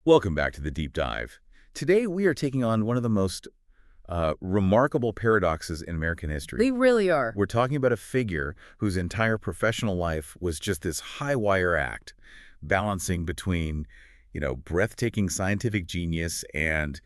Welcome back to the Deep Dive. Today we are taking on one of the most remarkable paradoxes in American history. We really are. We're talking about a figure whose entire professional life was just this high-wire act, balancing between, breathtaking scientific genius and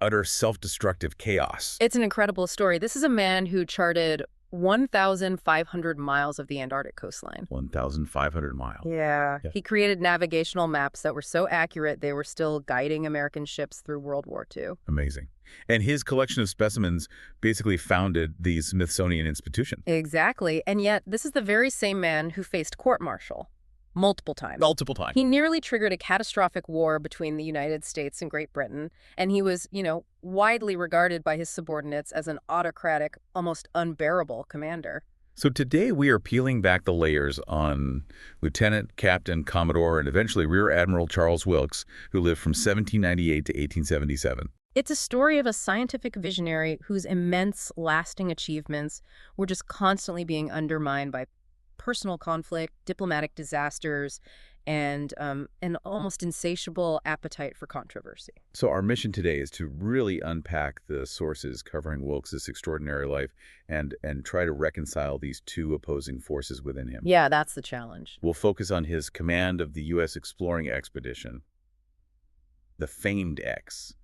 utter self-destructive chaos. It's an incredible story. This is a man who charted 1,500 miles of the Antarctic coastline. 1,500 miles. Yeah. He created navigational maps that were so accurate they were still guiding American ships through World War II. Amazing. And his collection of specimens basically founded the Smithsonian Institution. Exactly. And yet, this is the very same man who faced court-martial multiple times. Multiple times. He nearly triggered a catastrophic war between the United States and Great Britain, and he was, widely regarded by his subordinates as an autocratic, almost unbearable commander. So today we are peeling back the layers on Lieutenant, Captain, Commodore, and eventually Rear Admiral Charles Wilkes, who lived from 1798 to 1877. It's a story of a scientific visionary whose immense, lasting achievements were just constantly being undermined by personal conflict, diplomatic disasters, and an almost insatiable appetite for controversy. So our mission today is to really unpack the sources covering Wilkes' extraordinary life and try to reconcile these two opposing forces within him. Yeah, that's the challenge. We'll focus on his command of the U.S. exploring expedition, the famed X,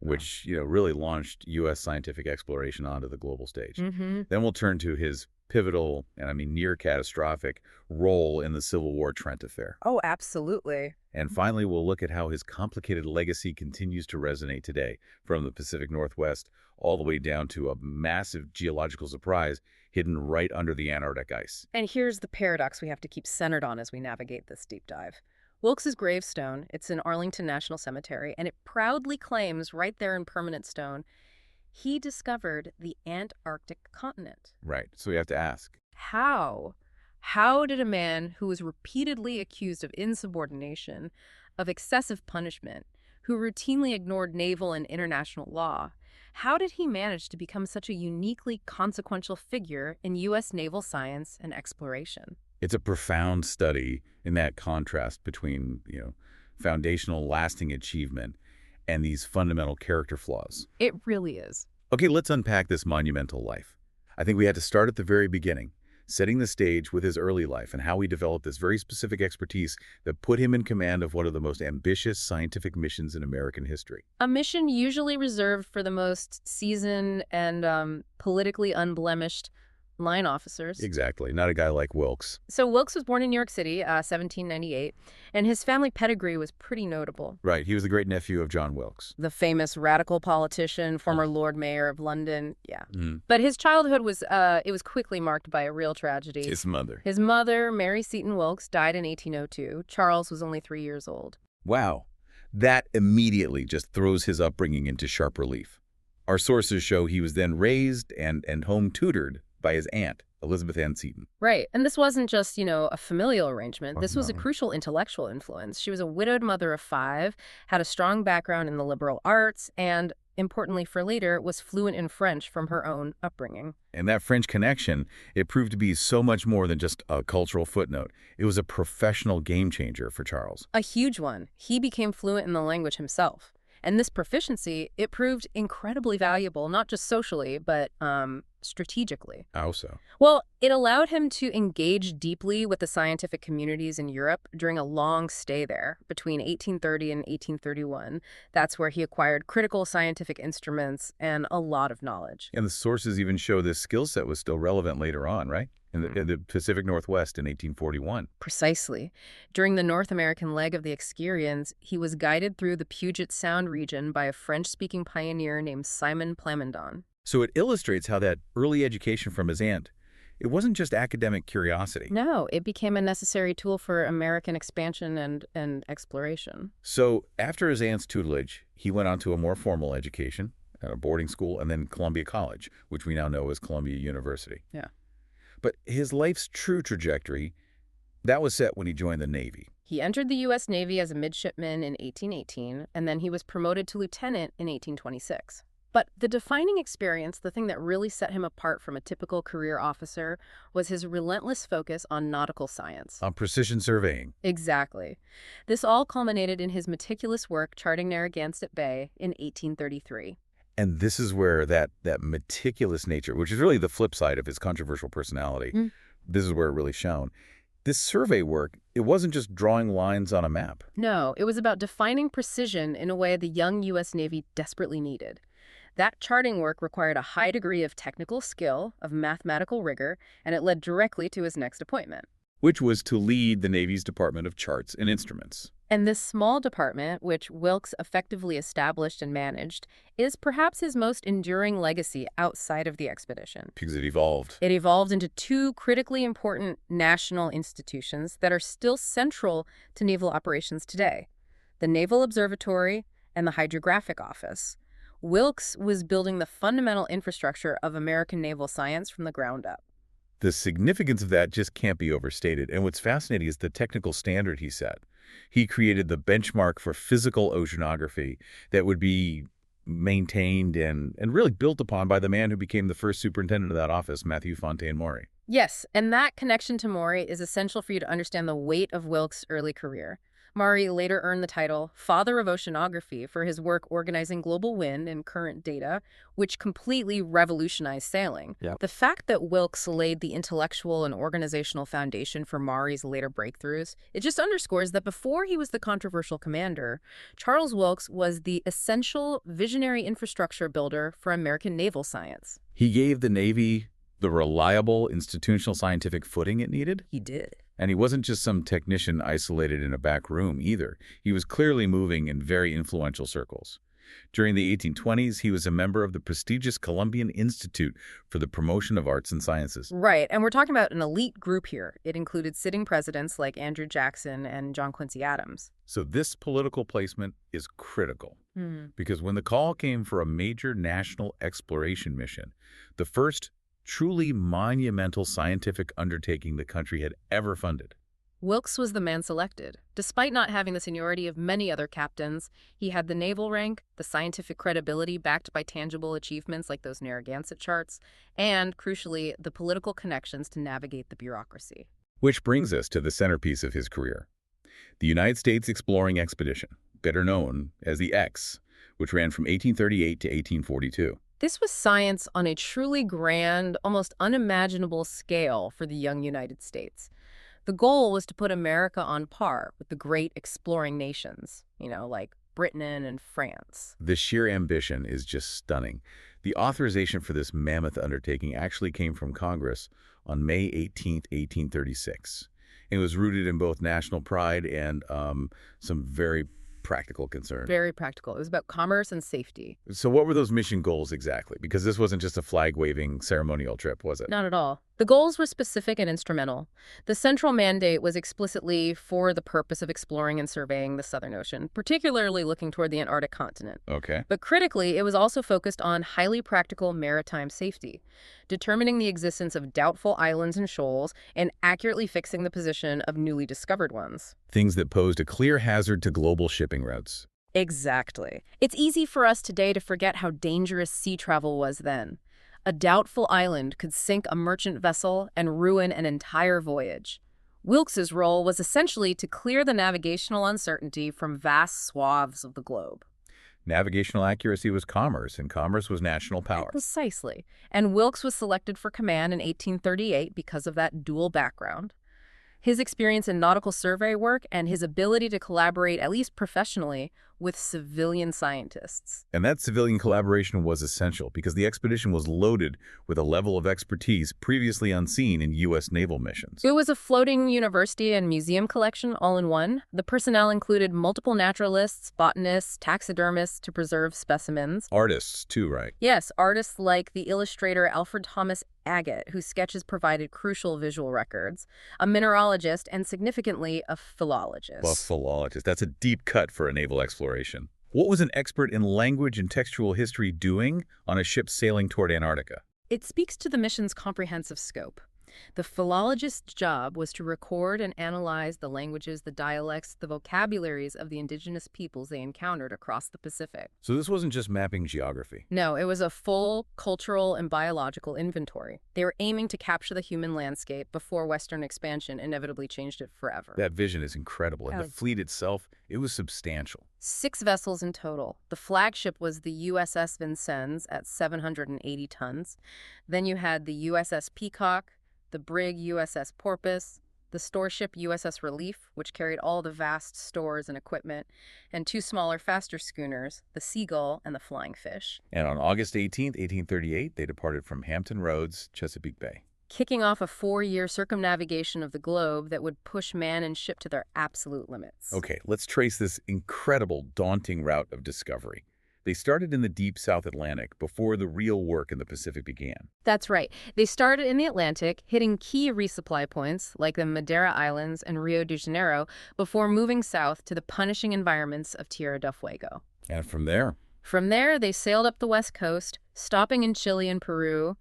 which really launched U.S. scientific exploration onto the global stage. Then we'll turn to his pivotal, and I mean near catastrophic, role in the Civil War Trent Affair. Oh, absolutely. And finally, we'll look at how his complicated legacy continues to resonate today, from the Pacific Northwest all the way down to a massive geological surprise hidden right under the Antarctic ice. And here's the paradox we have to keep centered on as we navigate this deep dive. Wilkes' gravestone, it's in Arlington National Cemetery, and it proudly claims right there in permanent stone, he discovered the Antarctic continent. Right. So we have to ask, how? How did a man who was repeatedly accused of insubordination, of excessive punishment, who routinely ignored naval and international law, how did he manage to become such a uniquely consequential figure in U.S. naval science and exploration? it's a profound study in that contrast between, foundational lasting achievement and these fundamental character flaws. It really is. Okay, let's unpack this monumental life. I think we had to start at the very beginning, setting the stage with his early life and how he developed this very specific expertise that put him in command of one of the most ambitious scientific missions in American history. A mission usually reserved for the most seasoned and politically unblemished line officers. Exactly, not a guy like Wilkes. So Wilkes was born in New York City, 1798, and his family pedigree was pretty notable. Right, he was the great nephew of John Wilkes. The famous radical politician, former Lord Mayor of London, yeah. Mm. But his childhood was quickly marked by a real tragedy. His mother. His mother, Mary Seton Wilkes, died in 1802. Charles was only 3 years old. Wow, that immediately just throws his upbringing into sharp relief. Our sources show he was then raised and home tutored by his aunt, Elizabeth Ann Seton. Right. And this wasn't just, a familial arrangement. This was a crucial intellectual influence. She was a widowed mother of 5, had a strong background in the liberal arts, and, importantly for later, was fluent in French from her own upbringing. And that French connection, it proved to be so much more than just a cultural footnote. It was a professional game changer for Charles. A huge one. He became fluent in the language himself. And this proficiency, it proved incredibly valuable, not just socially, but strategically. How so? Well, it allowed him to engage deeply with the scientific communities in Europe during a long stay there between 1830 and 1831. That's where he acquired critical scientific instruments and a lot of knowledge. And the sources even show this skill set was still relevant later on, right? In the Pacific Northwest in 1841. Precisely. During the North American leg of the Excurians, he was guided through the Puget Sound region by a French-speaking pioneer named Simon Plamondon. So it illustrates how that early education from his aunt, it wasn't just academic curiosity. No, it became a necessary tool for American expansion and exploration. So after his aunt's tutelage, he went on to a more formal education at a boarding school and then Columbia College, which we now know as Columbia University. Yeah. But his life's true trajectory, that was set when he joined the Navy. He entered the U.S. Navy as a midshipman in 1818, and then he was promoted to lieutenant in 1826. But the defining experience, the thing that really set him apart from a typical career officer, was his relentless focus on nautical science. On precision surveying. Exactly. This all culminated in his meticulous work charting Narragansett Bay in 1833. And this is where that meticulous nature, which is really the flip side of his controversial personality, this is where it really shone. This survey work, it wasn't just drawing lines on a map. No, it was about defining precision in a way the young U.S. Navy desperately needed. That charting work required a high degree of technical skill, of mathematical rigor, and it led directly to his next appointment. Which was to lead the Navy's Department of Charts and Instruments. And this small department, which Wilkes effectively established and managed, is perhaps his most enduring legacy outside of the expedition. Because it evolved. It evolved into two critically important national institutions that are still central to naval operations today: the Naval Observatory and the Hydrographic Office. Wilkes was building the fundamental infrastructure of American naval science from the ground up. The significance of that just can't be overstated. And what's fascinating is the technical standard he set. He created the benchmark for physical oceanography that would be maintained and really built upon by the man who became the first superintendent of that office, Matthew Fontaine Maury. Yes, and that connection to Maury is essential for you to understand the weight of Wilkes' early career. Maury later earned the title Father of Oceanography for his work organizing global wind and current data, which completely revolutionized sailing. Yep. The fact that Wilkes laid the intellectual and organizational foundation for Maury's later breakthroughs, it just underscores that before he was the controversial commander, Charles Wilkes was the essential visionary infrastructure builder for American naval science. He gave the Navy the reliable institutional scientific footing it needed. He did. And he wasn't just some technician isolated in a back room either. He was clearly moving in very influential circles. During the 1820s, he was a member of the prestigious Columbian Institute for the Promotion of Arts and Sciences. Right, and we're talking about an elite group here. It included sitting presidents like Andrew Jackson and John Quincy Adams. So this political placement is critical because when the call came for a major national exploration mission, the first truly monumental scientific undertaking the country had ever funded, Wilkes was the man selected. Despite not having the seniority of many other captains, he had the naval rank, the scientific credibility backed by tangible achievements like those Narragansett charts, and, crucially, the political connections to navigate the bureaucracy. Which brings us to the centerpiece of his career, the United States Exploring Expedition, better known as the X, which ran from 1838 to 1842. This was science on a truly grand, almost unimaginable scale for the young United States. The goal was to put America on par with the great exploring nations, like Britain and France. The sheer ambition is just stunning. The authorization for this mammoth undertaking actually came from Congress on May 18, 1836. It was rooted in both national pride and some very practical concern. Very practical. It was about commerce and safety. So what were those mission goals exactly? Because this wasn't just a flag-waving ceremonial trip, was it? Not at all. The goals were specific and instrumental. The central mandate was explicitly for the purpose of exploring and surveying the Southern Ocean, particularly looking toward the Antarctic continent. Okay. But critically, it was also focused on highly practical maritime safety, determining the existence of doubtful islands and shoals and accurately fixing the position of newly discovered ones. Things that posed a clear hazard to global shipping routes. Exactly. It's easy for us today to forget how dangerous sea travel was then. A doubtful island could sink a merchant vessel and ruin an entire voyage. Wilkes's role was essentially to clear the navigational uncertainty from vast swaths of the globe. Navigational accuracy was commerce, and commerce was national power. Precisely. And Wilkes was selected for command in 1838 because of that dual background. His experience in nautical survey work and his ability to collaborate, at least professionally, with civilian scientists. And that civilian collaboration was essential because the expedition was loaded with a level of expertise previously unseen in U.S. naval missions. It was a floating university and museum collection all in one. The personnel included multiple naturalists, botanists, taxidermists to preserve specimens. Artists, too, right? Yes, artists like the illustrator Alfred Thomas Agate, whose sketches provided crucial visual records, a mineralogist, and significantly, a philologist. Well, philologist. That's a deep cut for a naval exploration. What was an expert in language and textual history doing on a ship sailing toward Antarctica? It speaks to the mission's comprehensive scope. The philologist's job was to record and analyze the languages, the dialects, the vocabularies of the indigenous peoples they encountered across the Pacific. So this wasn't just mapping geography. No, it was a full cultural and biological inventory. They were aiming to capture the human landscape before Western expansion inevitably changed it forever. That vision is incredible, and the fleet itself, it was substantial. 6 vessels in total. The flagship was the USS Vincennes at 780 tons. Then you had the USS Peacock, the brig USS Porpoise, the storeship USS Relief, which carried all the vast stores and equipment, and 2 smaller, faster schooners, the Seagull and the Flying Fish. And on August 18th, 1838, they departed from Hampton Roads, Chesapeake Bay, kicking off a 4-year circumnavigation of the globe that would push man and ship to their absolute limits. Okay, let's trace this incredible, daunting route of discovery. They started in the deep South Atlantic before the real work in the Pacific began. That's right. They started in the Atlantic, hitting key resupply points like the Madeira Islands and Rio de Janeiro before moving south to the punishing environments of Tierra del Fuego. And from there? From there, they sailed up the west coast, stopping in Chile and Peru.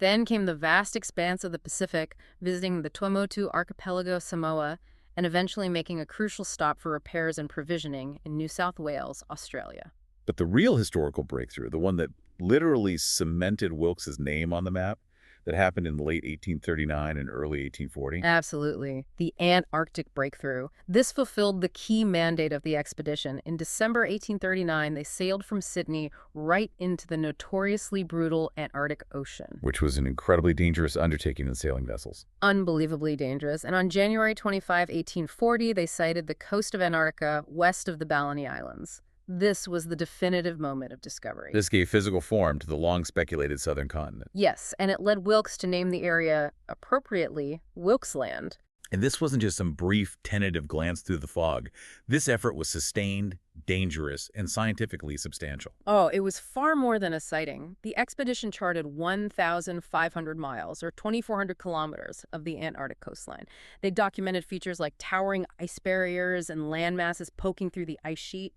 Then came the vast expanse of the Pacific, visiting the Tuamotu Archipelago, Samoa, and eventually making a crucial stop for repairs and provisioning in New South Wales, Australia. But the real historical breakthrough, the one that literally cemented Wilkes's name on the map, that happened in late 1839 and early 1840? Absolutely. The Antarctic breakthrough. This fulfilled the key mandate of the expedition. In December 1839, they sailed from Sydney right into the notoriously brutal Antarctic Ocean. Which was an incredibly dangerous undertaking in sailing vessels. Unbelievably dangerous. And on January 25, 1840, they sighted the coast of Antarctica west of the Balleny Islands. This was the definitive moment of discovery. This gave physical form to the long-speculated southern continent. Yes, and it led Wilkes to name the area, appropriately, Wilkes Land. And this wasn't just some brief, tentative glance through the fog. This effort was sustained, dangerous, and scientifically substantial. Oh, it was far more than a sighting. The expedition charted 1,500 miles, or 2,400 kilometers, of the Antarctic coastline. They documented features like towering ice barriers and land masses poking through the ice sheet.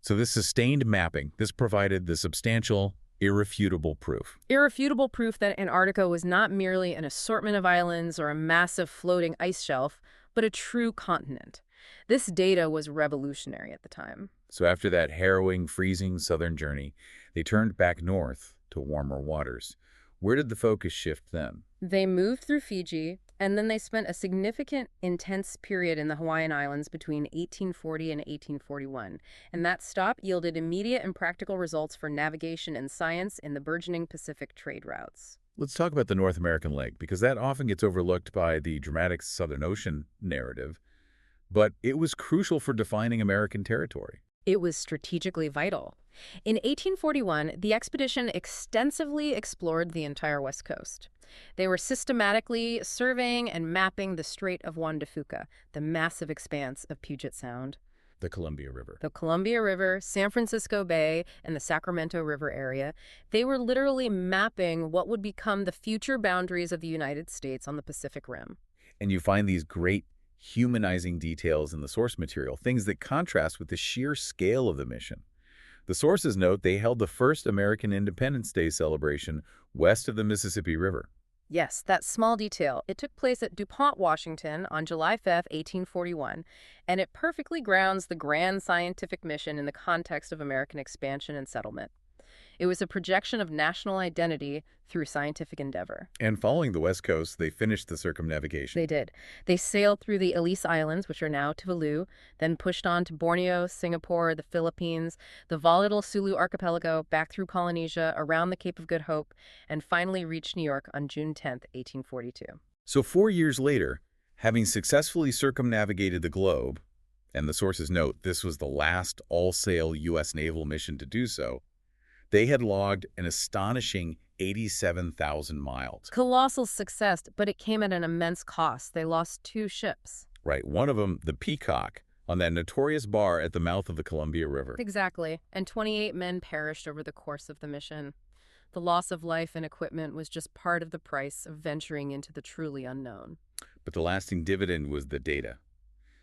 So this sustained mapping, this provided the substantial, irrefutable proof. Irrefutable proof that Antarctica was not merely an assortment of islands or a massive floating ice shelf, but a true continent. This data was revolutionary at the time. So after that harrowing, freezing southern journey, they turned back north to warmer waters. Where did the focus shift then? They moved through Fiji, and then they spent a significant, intense period in the Hawaiian Islands between 1840 and 1841. And that stop yielded immediate and practical results for navigation and science in the burgeoning Pacific trade routes. Let's talk about the North American leg, because that often gets overlooked by the dramatic Southern Ocean narrative. But it was crucial for defining American territory. It was strategically vital. In 1841, the expedition extensively explored the entire West Coast. They were systematically surveying and mapping the Strait of Juan de Fuca, the massive expanse of Puget Sound, The Columbia River. the Columbia River, San Francisco Bay, and the Sacramento River area. They were literally mapping what would become the future boundaries of the United States on the Pacific Rim. And you find these great humanizing details in the source material, things that contrast with the sheer scale of the mission. The sources note they held the first American Independence Day celebration west of the Mississippi River. Yes, that small detail. It took place at DuPont, Washington on July 5, 1841, and it perfectly grounds the grand scientific mission in the context of American expansion and settlement. It was a projection of national identity through scientific endeavor. And following the West Coast, they finished the circumnavigation. They did. They sailed through the Ellice Islands, which are now Tuvalu, then pushed on to Borneo, Singapore, the Philippines, the volatile Sulu Archipelago, back through Polynesia, around the Cape of Good Hope, and finally reached New York on June 10, 1842. So 4 years later, having successfully circumnavigated the globe, and the sources note this was the last all-sail U.S. naval mission to do so, they had logged an astonishing 87,000 miles. Colossal success, but it came at an immense cost. They lost 2 ships. Right, one of them, the Peacock, on that notorious bar at the mouth of the Columbia River. Exactly, and 28 men perished over the course of the mission. The loss of life and equipment was just part of the price of venturing into the truly unknown. But the lasting dividend was the data.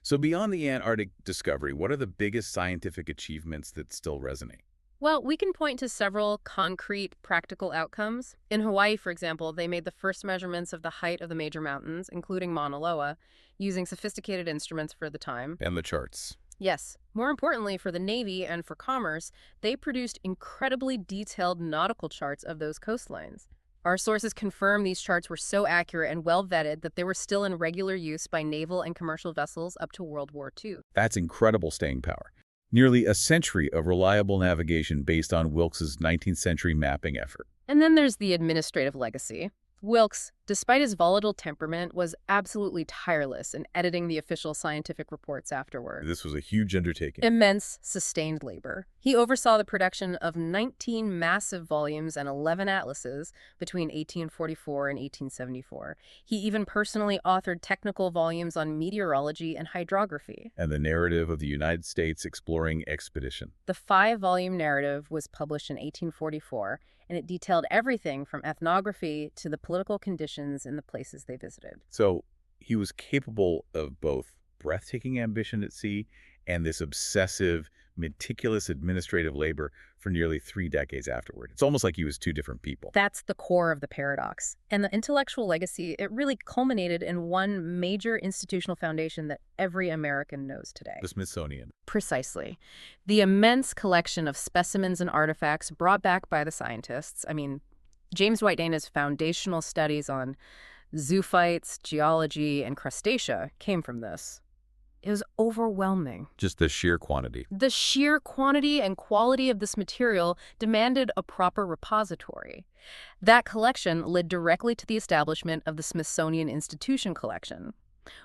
So beyond the Antarctic discovery, what are the biggest scientific achievements that still resonate? Well, we can point to several concrete, practical outcomes. In Hawaii, for example, they made the first measurements of the height of the major mountains, including Mauna Loa, using sophisticated instruments for the time. And the charts. Yes. More importantly, for the Navy and for commerce, they produced incredibly detailed nautical charts of those coastlines. Our sources confirm these charts were so accurate and well-vetted that they were still in regular use by naval and commercial vessels up to World War II. That's incredible staying power. Nearly a century of reliable navigation based on Wilkes's 19th century mapping effort. And then there's the administrative legacy. Wilkes, despite his volatile temperament, was absolutely tireless in editing the official scientific reports afterward. This was a huge undertaking. Immense, sustained labor. He oversaw the production of 19 massive volumes and 11 atlases between 1844 and 1874. He even personally authored technical volumes on meteorology and hydrography. And the narrative of the United States exploring expedition. The 5-volume narrative was published in 1844, and it detailed everything from ethnography to the political conditions in the places they visited. So he was capable of both breathtaking ambition at sea and this obsessive, meticulous administrative labor for nearly 3 decades afterward. It's almost like he was 2 different people. That's the core of the paradox. And the intellectual legacy, it really culminated in one major institutional foundation that every American knows today. The Smithsonian. Precisely. The immense collection of specimens and artifacts brought back by the scientists. I mean, James White Dana's foundational studies on zoophytes, geology, and crustacea came from this. It was overwhelming. Just the sheer quantity. The sheer quantity and quality of this material demanded a proper repository. That collection led directly to the establishment of the Smithsonian Institution collection.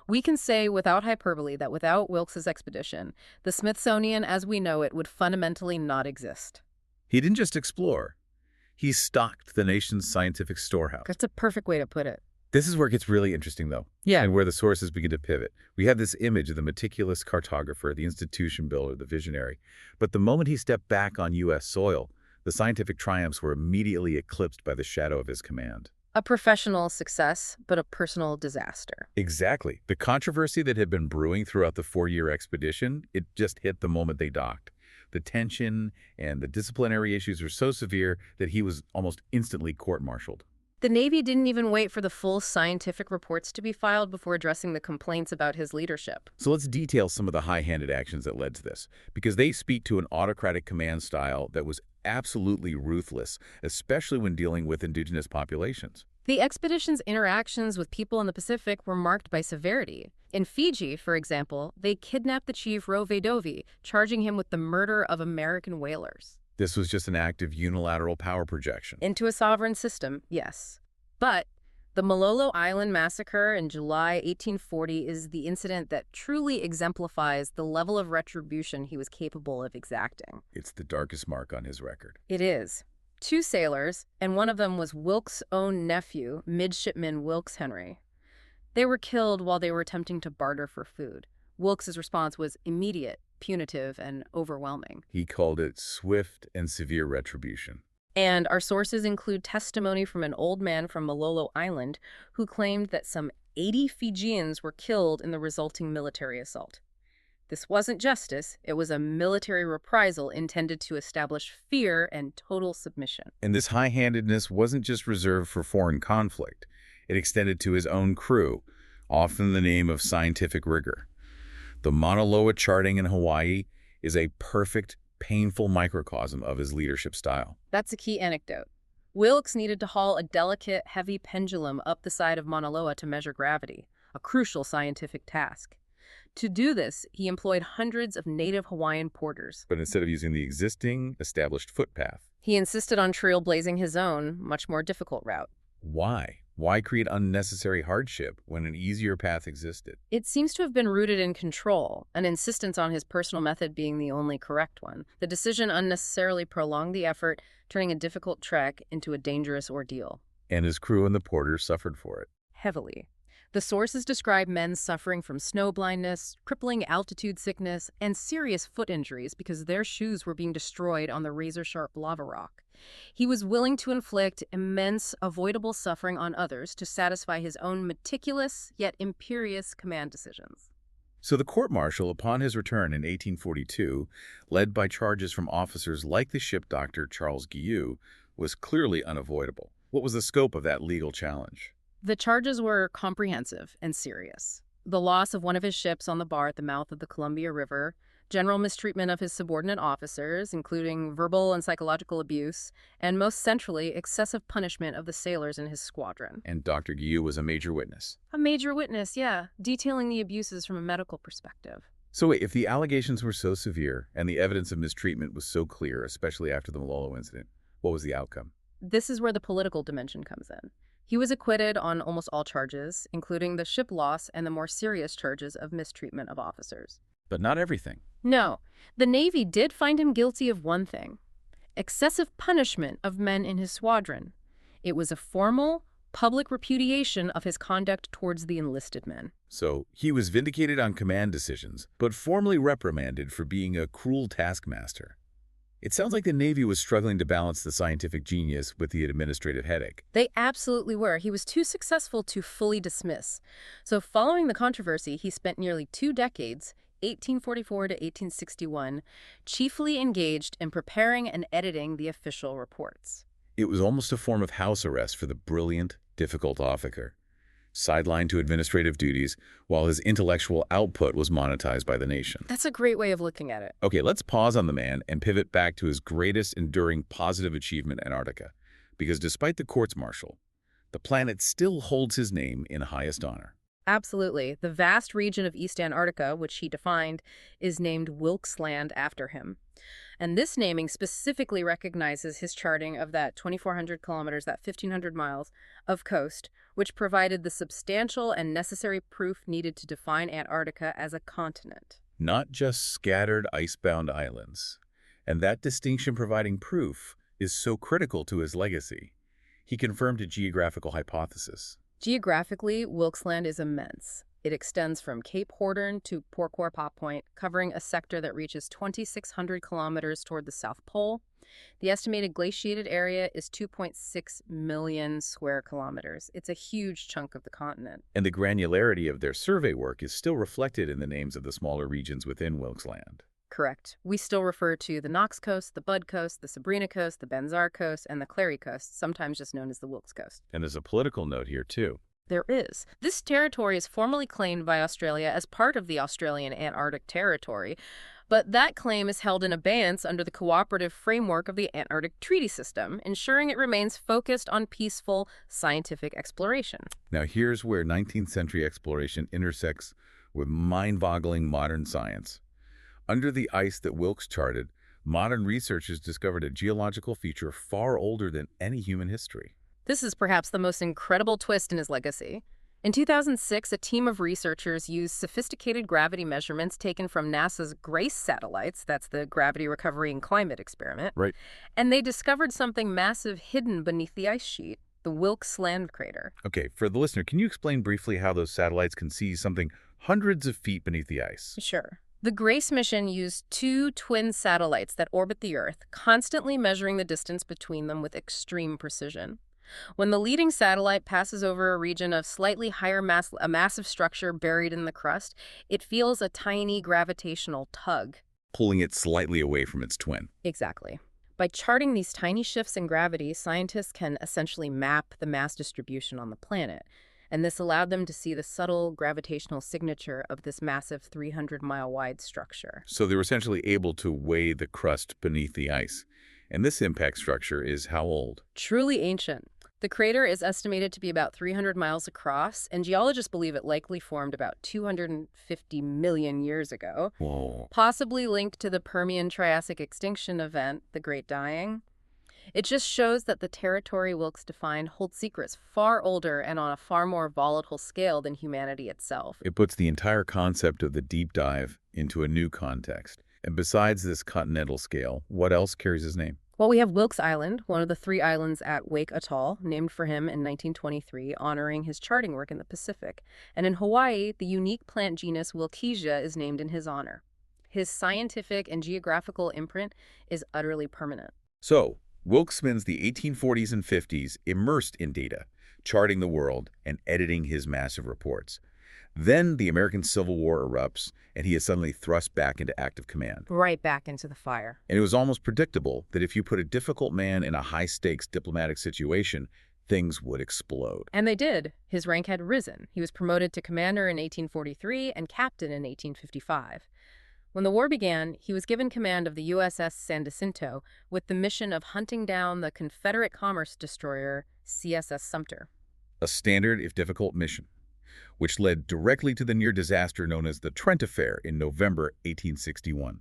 We can say without hyperbole that without Wilkes's expedition, the Smithsonian as we know it would fundamentally not exist. He didn't just explore. He stocked the nation's scientific storehouse. That's a perfect way to put it. This is where it gets really interesting, though. Yeah. And where the sources begin to pivot. We have this image of the meticulous cartographer, the institution builder, the visionary. But the moment he stepped back on U.S. soil, the scientific triumphs were immediately eclipsed by the shadow of his command. A professional success, but a personal disaster. Exactly. The controversy that had been brewing throughout the 4-year expedition, it just hit the moment they docked. The tension and the disciplinary issues were so severe that he was almost instantly court-martialed. The Navy didn't even wait for the full scientific reports to be filed before addressing the complaints about his leadership. So let's detail some of the high-handed actions that led to this, because they speak to an autocratic command style that was absolutely ruthless, especially when dealing with indigenous populations. The expedition's interactions with people in the Pacific were marked by severity. In Fiji, for example, they kidnapped the chief Rovedovi, charging him with the murder of American whalers. This was just an act of unilateral power projection. Into a sovereign system, yes. But the Malolo Island Massacre in July 1840 is the incident that truly exemplifies the level of retribution he was capable of exacting. It's the darkest mark on his record. It is. 2 sailors, and one of them was Wilkes' own nephew, Midshipman Wilkes Henry. They were killed while they were attempting to barter for food. Wilkes' response was immediate, punitive, and overwhelming. He called it swift and severe retribution. And our sources include testimony from an old man from Malolo Island who claimed that some 80 Fijians were killed in the resulting military assault. This wasn't justice, it was a military reprisal intended to establish fear and total submission. And this high-handedness wasn't just reserved for foreign conflict. It extended to his own crew, often in the name of scientific rigor. The Mauna Loa charting in Hawaii is a perfect, painful microcosm of his leadership style. That's a key anecdote. Wilkes needed to haul a delicate, heavy pendulum up the side of Mauna Loa to measure gravity, a crucial scientific task. To do this, he employed hundreds of native Hawaiian porters. But instead of using the existing, established footpath. He insisted on trailblazing his own, much more difficult route. Why? Why create unnecessary hardship when an easier path existed? It seems to have been rooted in control, an insistence on his personal method being the only correct one. The decision unnecessarily prolonged the effort, turning a difficult trek into a dangerous ordeal. And his crew and the porters suffered for it. Heavily. The sources describe men suffering from snow blindness, crippling altitude sickness, and serious foot injuries because their shoes were being destroyed on the razor-sharp lava rock. He was willing to inflict immense, avoidable suffering on others to satisfy his own meticulous, yet imperious command decisions. So the court-martial, upon his return in 1842, led by charges from officers like the ship doctor Charles Wilkes, was clearly unavoidable. What was the scope of that legal challenge? The charges were comprehensive and serious. The loss of one of his ships on the bar at the mouth of the Columbia River, general mistreatment of his subordinate officers, including verbal and psychological abuse, and most centrally, excessive punishment of the sailors in his squadron. And Dr. Wilkes was a major witness. A major witness, yeah, detailing the abuses from a medical perspective. So wait, if the allegations were so severe and the evidence of mistreatment was so clear, especially after the Malolo incident, what was the outcome? This is where the political dimension comes in. He was acquitted on almost all charges, including the ship loss and the more serious charges of mistreatment of officers. But not everything. No, the Navy did find him guilty of one thing: excessive punishment of men in his squadron. It was a formal, public repudiation of his conduct towards the enlisted men. So he was vindicated on command decisions, but formally reprimanded for being a cruel taskmaster. It sounds like the Navy was struggling to balance the scientific genius with the administrative headache. They absolutely were. He was too successful to fully dismiss. So following the controversy, he spent nearly 2 decades, 1844 to 1861, chiefly engaged in preparing and editing the official reports. It was almost a form of house arrest for the brilliant, difficult officer, sidelined to administrative duties while his intellectual output was monetized by the nation. That's a great way of looking at it. Okay, let's pause on the man and pivot back to his greatest enduring positive achievement, Antarctica. Because despite the courts-martial, the planet still holds his name in highest honor. Absolutely. The vast region of East Antarctica, which he defined, is named Wilkes Land after him. And this naming specifically recognizes his charting of that 2,400 kilometers, that 1,500 miles of coast, which provided the substantial and necessary proof needed to define Antarctica as a continent. Not just scattered icebound islands. And that distinction providing proof is so critical to his legacy. He confirmed a geographical hypothesis. Geographically, Wilkes Land is immense. It extends from Cape Horn to Port Point, covering a sector that reaches 2,600 kilometers toward the South Pole. The estimated glaciated area is 2.6 million square kilometers. It's a huge chunk of the continent. And the granularity of their survey work is still reflected in the names of the smaller regions within Wilkes Land. Correct. We still refer to the Knox Coast, the Bud Coast, the Sabrina Coast, the Benzar Coast, and the Clary Coast, sometimes just known as the Wilkes Coast. And there's a political note here, too. There is. This territory is formally claimed by Australia as part of the Australian Antarctic Territory, but that claim is held in abeyance under the cooperative framework of the Antarctic Treaty System, ensuring it remains focused on peaceful scientific exploration. Now here's where 19th century exploration intersects with mind-boggling modern science. Under the ice that Wilkes charted, modern researchers discovered a geological feature far older than any human history. This is perhaps the most incredible twist in his legacy. In 2006, a team of researchers used sophisticated gravity measurements taken from NASA's GRACE satellites, that's the Gravity Recovery and Climate Experiment, Right. and they discovered something massive hidden beneath the ice sheet, the Wilkes Land crater. Okay, for the listener, can you explain briefly how those satellites can see something hundreds of feet beneath the ice? Sure. The GRACE mission used 2 twin satellites that orbit the Earth, constantly measuring the distance between them with extreme precision. When the leading satellite passes over a region of slightly higher mass, a massive structure buried in the crust, it feels a tiny gravitational tug. Pulling it slightly away from its twin. Exactly. By charting these tiny shifts in gravity, scientists can essentially map the mass distribution on the planet. And this allowed them to see the subtle gravitational signature of this massive 300-mile-wide structure. So they were essentially able to weigh the crust beneath the ice. And this impact structure is how old? Truly ancient. The crater is estimated to be about 300 miles across, and geologists believe it likely formed about 250 million years ago, Whoa. possibly linked to the Permian-Triassic extinction event, the Great Dying. It just shows that the territory Wilkes defined holds secrets far older and on a far more volatile scale than humanity itself. It puts the entire concept of the deep dive into a new context. And besides this continental scale, what else carries his name? Well, we have Wilkes Island, one of the 3 islands at Wake Atoll, named for him in 1923, honoring his charting work in the Pacific. And in Hawaii, the unique plant genus Wilkesia is named in his honor. His scientific and geographical imprint is utterly permanent. So, Wilkes spends the 1840s and 50s immersed in data, charting the world and editing his massive reports. Then the American Civil War erupts, and he is suddenly thrust back into active command. Right back into the fire. And it was almost predictable that if you put a difficult man in a high-stakes diplomatic situation, things would explode. And they did. His rank had risen. He was promoted to commander in 1843 and captain in 1855. When the war began, he was given command of the USS San Jacinto with the mission of hunting down the Confederate commerce destroyer CSS Sumter. A standard, if difficult, mission, which led directly to the near disaster known as the Trent Affair in November 1861.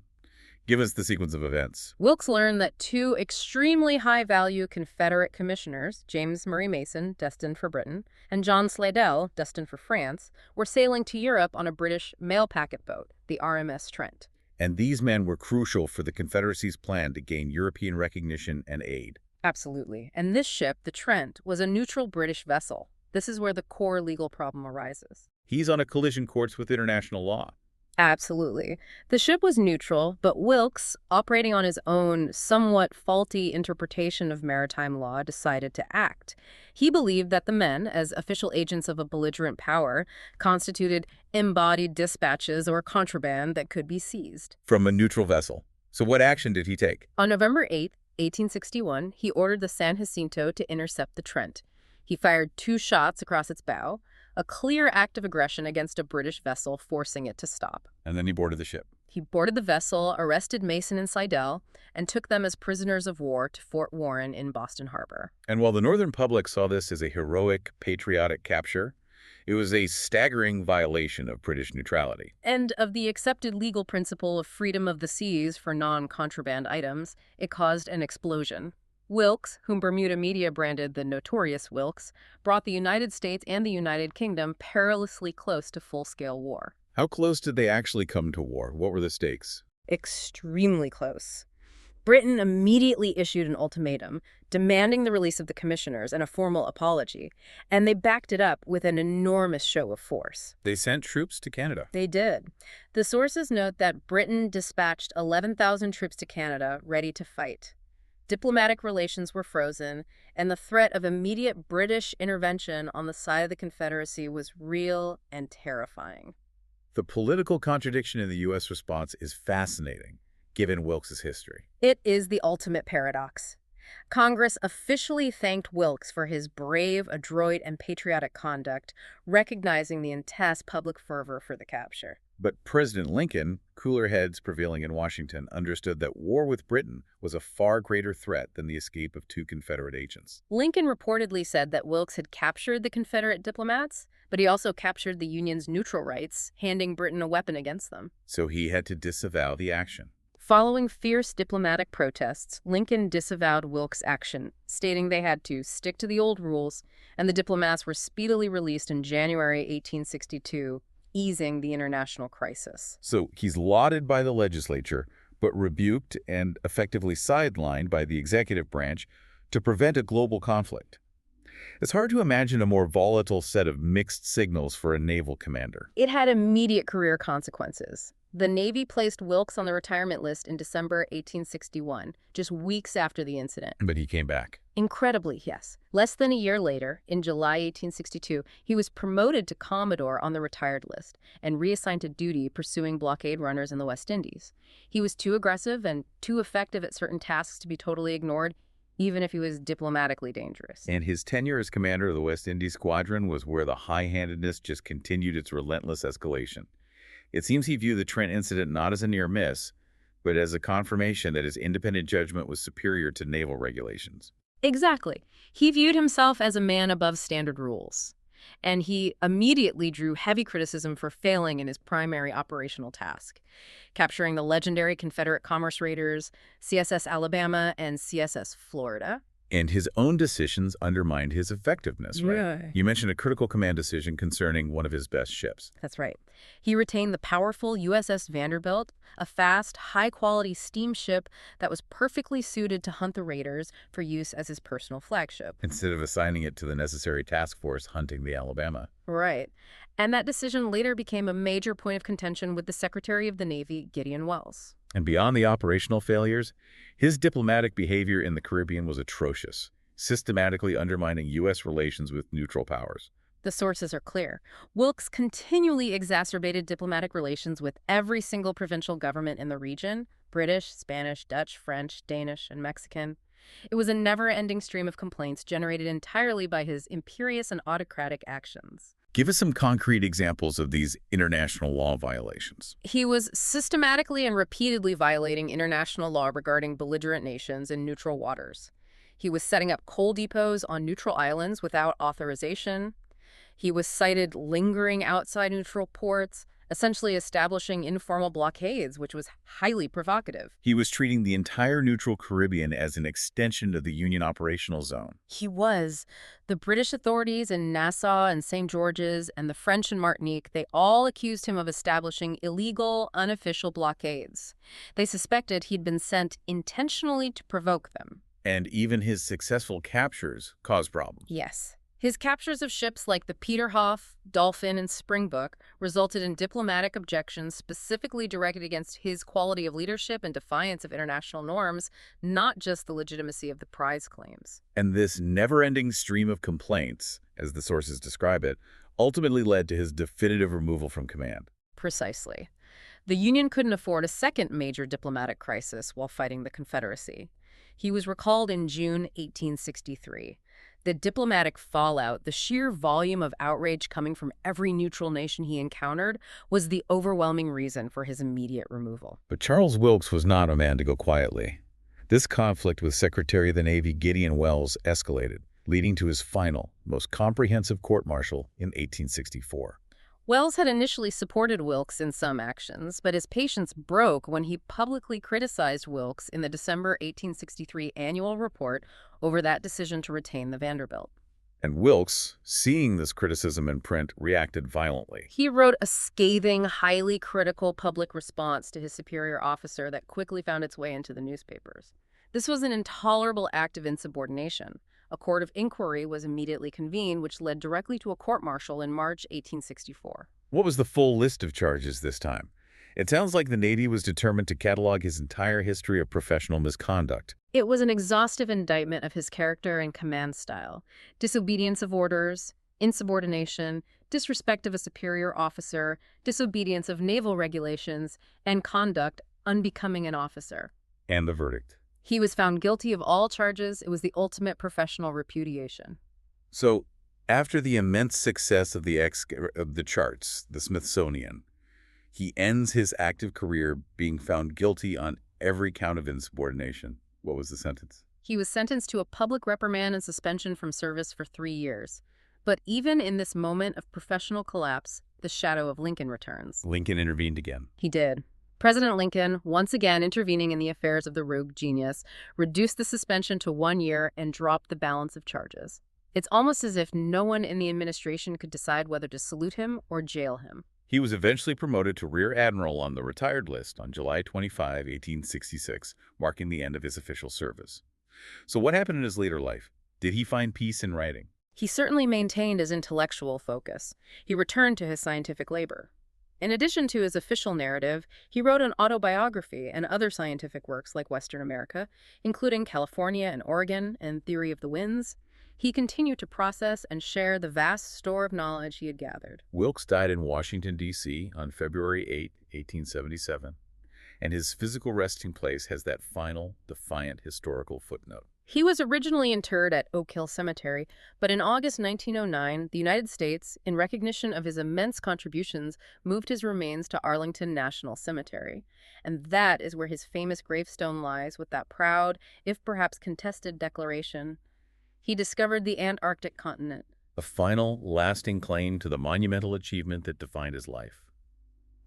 Give us the sequence of events. Wilkes learned that two extremely high-value Confederate commissioners, James Murray Mason, destined for Britain, and John Slidell, destined for France, were sailing to Europe on a British mail packet boat, the RMS Trent. And these men were crucial for the Confederacy's plan to gain European recognition and aid. Absolutely. And this ship, the Trent, was a neutral British vessel. This is where the core legal problem arises. He's on a collision course with international law. Absolutely. The ship was neutral, but Wilkes, operating on his own somewhat faulty interpretation of maritime law, decided to act. He believed that the men, as official agents of a belligerent power, constituted embodied dispatches or contraband that could be seized. From a neutral vessel. So what action did he take? On November 8, 1861, he ordered the San Jacinto to intercept the Trent. He fired 2 shots across its bow, a clear act of aggression against a British vessel, forcing it to stop. And then he boarded the ship. He boarded the vessel, arrested Mason and Slidell, and took them as prisoners of war to Fort Warren in Boston Harbor. And while the Northern public saw this as a heroic, patriotic capture, it was a staggering violation of British neutrality. And of the accepted legal principle of freedom of the seas for non-contraband items, it caused an explosion. Wilkes, whom Bermuda media branded the notorious Wilkes, brought the United States and the United Kingdom perilously close to full-scale war. How close did they actually come to war? What were the stakes? Extremely close. Britain immediately issued an ultimatum demanding the release of the commissioners and a formal apology, and they backed it up with an enormous show of force. They sent troops to Canada. They did. The sources note that Britain dispatched 11,000 troops to Canada ready to fight. Diplomatic relations were frozen, and the threat of immediate British intervention on the side of the Confederacy was real and terrifying. The political contradiction in the U.S. response is fascinating, given Wilkes' history. It is the ultimate paradox. Congress officially thanked Wilkes for his brave, adroit, and patriotic conduct, recognizing the intense public fervor for the capture. But President Lincoln, cooler heads prevailing in Washington, understood that war with Britain was a far greater threat than the escape of 2 Confederate agents. Lincoln reportedly said that Wilkes had captured the Confederate diplomats, but he also captured the Union's neutral rights, handing Britain a weapon against them. So he had to disavow the action. Following fierce diplomatic protests, Lincoln disavowed Wilkes' action, stating they had to stick to the old rules, and the diplomats were speedily released in January 1862, easing the international crisis. So he's lauded by the legislature, but rebuked and effectively sidelined by the executive branch to prevent a global conflict. It's hard to imagine a more volatile set of mixed signals for a naval commander. It had immediate career consequences. The Navy placed Wilkes on the retirement list in December 1861, just weeks after the incident. But he came back. Incredibly, yes. Less than a year later, in July 1862, he was promoted to Commodore on the retired list and reassigned to duty pursuing blockade runners in the West Indies. He was too aggressive and too effective at certain tasks to be totally ignored, even if he was diplomatically dangerous. And his tenure as commander of the West Indies Squadron was where the high-handedness just continued its relentless escalation. It seems he viewed the Trent incident not as a near miss, but as a confirmation that his independent judgment was superior to naval regulations. Exactly. He viewed himself as a man above standard rules, and he immediately drew heavy criticism for failing in his primary operational task, capturing the legendary Confederate commerce raiders CSS Alabama and CSS Florida. And his own decisions undermined his effectiveness, right? Yeah. You mentioned a critical command decision concerning one of his best ships. That's right. He retained the powerful USS Vanderbilt, a fast, high-quality steamship that was perfectly suited to hunt the raiders for use as his personal flagship. Instead of assigning it to the necessary task force hunting the Alabama. Right. And that decision later became a major point of contention with the Secretary of the Navy, Gideon Welles. And beyond the operational failures, his diplomatic behavior in the Caribbean was atrocious, systematically undermining U.S. relations with neutral powers. The sources are clear. Wilkes continually exacerbated diplomatic relations with every single provincial government in the region: British, Spanish, Dutch, French, Danish, and Mexican. It was a never-ending stream of complaints generated entirely by his imperious and autocratic actions. Give us some concrete examples of these international law violations. He was systematically and repeatedly violating international law regarding belligerent nations in neutral waters. He was setting up coal depots on neutral islands without authorization. He was cited lingering outside neutral ports, essentially establishing informal blockades, which was highly provocative. He was treating the entire neutral Caribbean as an extension of the Union operational zone. He was. The British authorities in Nassau and St. George's and the French in Martinique, they all accused him of establishing illegal, unofficial blockades. They suspected he'd been sent intentionally to provoke them. And even his successful captures caused problems. Yes. His captures of ships like the Peterhoff, Dolphin, and Springbok resulted in diplomatic objections specifically directed against his quality of leadership and defiance of international norms, not just the legitimacy of the prize claims. And this never-ending stream of complaints, as the sources describe it, ultimately led to his definitive removal from command. Precisely. The Union couldn't afford a second major diplomatic crisis while fighting the Confederacy. He was recalled in June 1863. The diplomatic fallout, the sheer volume of outrage coming from every neutral nation he encountered, was the overwhelming reason for his immediate removal. But Charles Wilkes was not a man to go quietly. This conflict with Secretary of the Navy Gideon Welles escalated, leading to his final, most comprehensive court-martial in 1864. Welles had initially supported Wilkes in some actions, but his patience broke when he publicly criticized Wilkes in the December 1863 annual report over that decision to retain the Vanderbilt. And Wilkes, seeing this criticism in print, reacted violently. He wrote a scathing, highly critical public response to his superior officer that quickly found its way into the newspapers. This was an intolerable act of insubordination. A court of inquiry was immediately convened, which led directly to a court-martial in March 1864. What was the full list of charges this time? It sounds like the Navy was determined to catalog his entire history of professional misconduct. It was an exhaustive indictment of his character and command style: disobedience of orders, insubordination, disrespect of a superior officer, disobedience of naval regulations, and conduct unbecoming an officer. And the verdict. He was found guilty of all charges. It was the ultimate professional repudiation. So, after the immense success of the charts, the Smithsonian, he ends his active career being found guilty on every count of insubordination. What was the sentence? He was sentenced to a public reprimand and suspension from service for 3 years. But even in this moment of professional collapse, the shadow of Lincoln returns. Lincoln intervened again. He did. President Lincoln, once again intervening in the affairs of the rogue genius, reduced the suspension to 1 year and dropped the balance of charges. It's almost as if no one in the administration could decide whether to salute him or jail him. He was eventually promoted to Rear Admiral on the retired list on July 25, 1866, marking the end of his official service. So what happened in his later life? Did he find peace in writing? He certainly maintained his intellectual focus. He returned to his scientific labor. In addition to his official narrative, he wrote an autobiography and other scientific works like Western America, including California and Oregon and Theory of the Winds. He continued to process and share the vast store of knowledge he had gathered. Wilkes died in Washington, D.C. on February 8, 1877, and his physical resting place has that final, defiant historical footnote. He was originally interred at Oak Hill Cemetery, but in August 1909, the United States, in recognition of his immense contributions, moved his remains to Arlington National Cemetery. And that is where his famous gravestone lies, with that proud, if perhaps contested, declaration: "He discovered the Antarctic continent." A final, lasting claim to the monumental achievement that defined his life.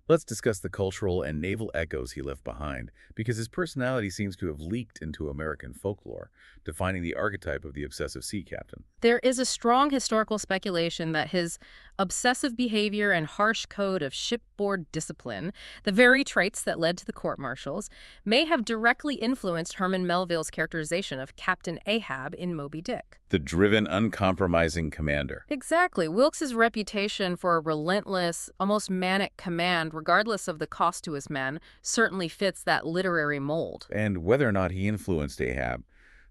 Let's discuss the cultural and naval echoes he left behind, because his personality seems to have leaked into American folklore, defining the archetype of the obsessive sea captain. There is a strong historical speculation that his obsessive behavior and harsh code of shipboard discipline, the very traits that led to the court-martials, may have directly influenced Herman Melville's characterization of Captain Ahab in Moby Dick. The driven, uncompromising commander. Exactly. Wilkes's reputation for a relentless, almost manic command, regardless of the cost to his men, certainly fits that literary mold. And whether or not he influenced Ahab,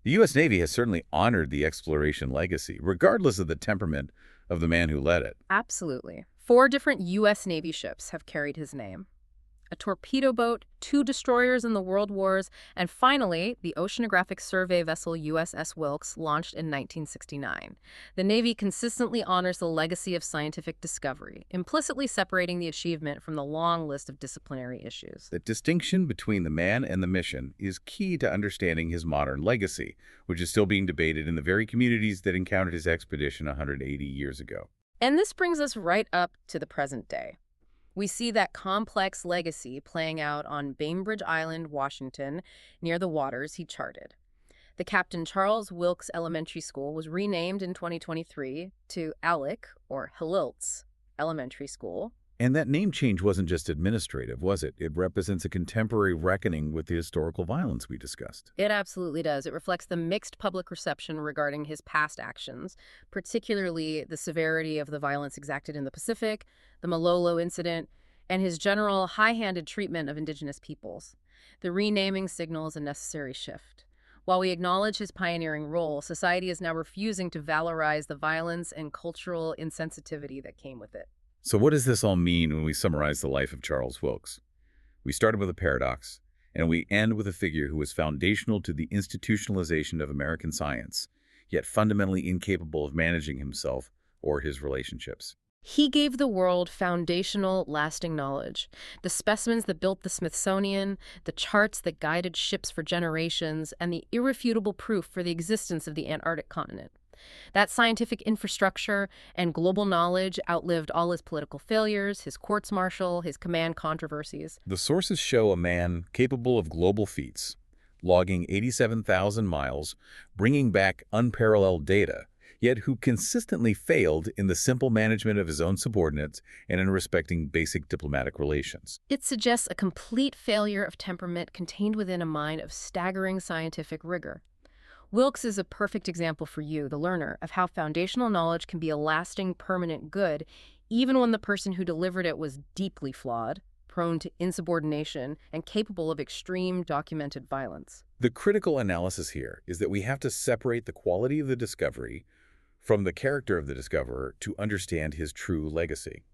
the U.S. Navy has certainly honored the exploration legacy, regardless of the temperament of the man who led it. Absolutely. 4 different U.S. Navy ships have carried his name. A torpedo boat, 2 destroyers in the World Wars, and finally, the oceanographic survey vessel USS Wilkes, launched in 1969. The Navy consistently honors the legacy of scientific discovery, implicitly separating the achievement from the long list of disciplinary issues. The distinction between the man and the mission is key to understanding his modern legacy, which is still being debated in the very communities that encountered his expedition 180 years ago. And this brings us right up to the present day. We see that complex legacy playing out on Bainbridge Island, Washington, near the waters he charted. The Captain Charles Wilkes Elementary School was renamed in 2023 to Alec, or Haliltz, Elementary School. And that name change wasn't just administrative, was it? It represents a contemporary reckoning with the historical violence we discussed. It absolutely does. It reflects the mixed public reception regarding his past actions, particularly the severity of the violence exacted in the Pacific, the Malolo incident, and his general high-handed treatment of indigenous peoples. The renaming signals a necessary shift. While we acknowledge his pioneering role, society is now refusing to valorize the violence and cultural insensitivity that came with it. So what does this all mean when we summarize the life of Charles Wilkes? We started with a paradox, and we end with a figure who was foundational to the institutionalization of American science, yet fundamentally incapable of managing himself or his relationships. He gave the world foundational, lasting knowledge. The specimens that built the Smithsonian, the charts that guided ships for generations, and the irrefutable proof for the existence of the Antarctic continent. That scientific infrastructure and global knowledge outlived all his political failures, his courts-martial, his command controversies. The sources show a man capable of global feats, logging 87,000 miles, bringing back unparalleled data, yet who consistently failed in the simple management of his own subordinates and in respecting basic diplomatic relations. It suggests a complete failure of temperament contained within a mind of staggering scientific rigor. Wilkes is a perfect example for you, the learner, of how foundational knowledge can be a lasting, permanent good, even when the person who delivered it was deeply flawed, prone to insubordination, and capable of extreme documented violence. The critical analysis here is that we have to separate the quality of the discovery from the character of the discoverer to understand his true legacy.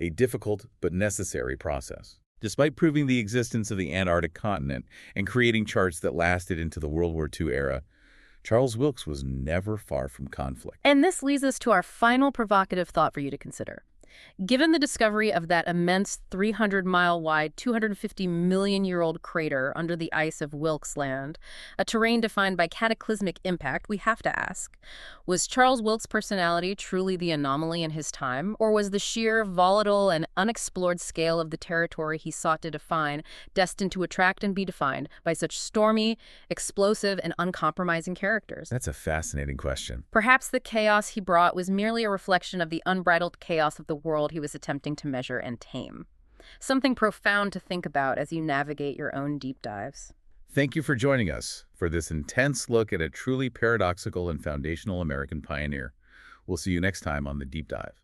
A difficult but necessary process. Despite proving the existence of the Antarctic continent and creating charts that lasted into the World War II era, Charles Wilkes was never far from conflict. And this leads us to our final provocative thought for you to consider. Given the discovery of that immense 300-mile-wide, 250-million-year-old crater under the ice of Wilkes Land, a terrain defined by cataclysmic impact, we have to ask, was Charles Wilkes' personality truly the anomaly in his time, or was the sheer, volatile, and unexplored scale of the territory he sought to define destined to attract and be defined by such stormy, explosive, and uncompromising characters? That's a fascinating question. Perhaps the chaos he brought was merely a reflection of the unbridled chaos of the world he was attempting to measure and tame. Something profound to think about as you navigate your own deep dives. Thank you for joining us for this intense look at a truly paradoxical and foundational American pioneer. We'll see you next time on The Deep Dive.